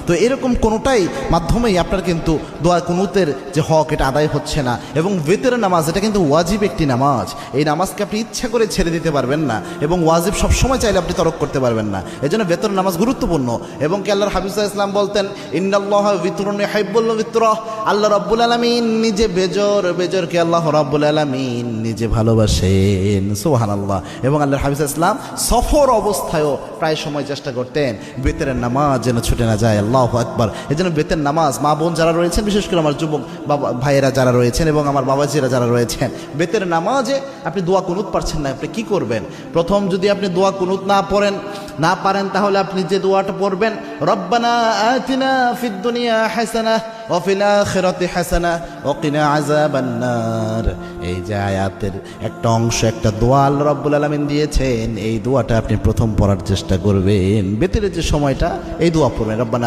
তো এরকম কোনোটাই মাধ্যমেই আপনার কিন্তু দোয়া কুনুতের যে হক এটা আদায় হচ্ছে না। এবং বেতের নামাজ এটা কিন্তু ওয়াজিব একটি নামাজ, এই নামাজকে আপনি ইচ্ছা করে ছেড়ে দিতে পারবেন না এবং ওয়াজিব সবসময় চাইলে আপনি তরক করতে পারবেন না। এই জন্য বেতর নামাজ গুরুত্বপূর্ণ। এবং কি আল্লাহর হাবিব সাল্লাল্লাহু আলাইহি ওয়াসাল্লাম বলতেন, ইন্নাল্লাহা বিতরুন ইউহিব্বুল বিতরা, আল্লাহ রাব্বুল আলামিন নিজে বেজরকে আল্লাহ রাব্বুল আলামিন নিজে ভালোবাসেন। সুবহানাল্লাহ। এবং আল্লাহর হাবিব সাল্লাল্লাহু আলাইহি ওয়াসাল্লাম সফর অবস্থায়ও প্রায় সময় চেষ্টা করতেন বেতের নামাজ যেন ছুটে না যায়। আল্লাহু আকবার। এই জন্য বেতের নামাজ মা বোন যারা রয়েছেন, বিশেষ করে আমার যুবক বাবা ভাইয়েরা যারা রয়েছেন এবং আমার বাবাজিরা যারা রয়েছেন, বেতের নামাজে আপনি দোয়া কুনুত পারছেন না, আপনি কি করবেন? প্রথম যদি আপনি দোয়া কুনুত না পারেন তাহলে আপনি যে দোয়াটা পড়বেন, রব্বানা আতিনা ফিদ দুনিয়া হাসানাহ ওয়া ফিল আখিরাতি হাসানাহ ওয়া কিনা আযাবান নার, এই যে আয়াতের একটা অংশ, একটা দোয়া আল্লাহ রাব্বুল আলামিন দিয়েছেন, এই দোয়াটা আপনি প্রথম পড়ার চেষ্টা করবেন। বেতের যে সময়টা এই দোয়া পড়বেন, রব্বানা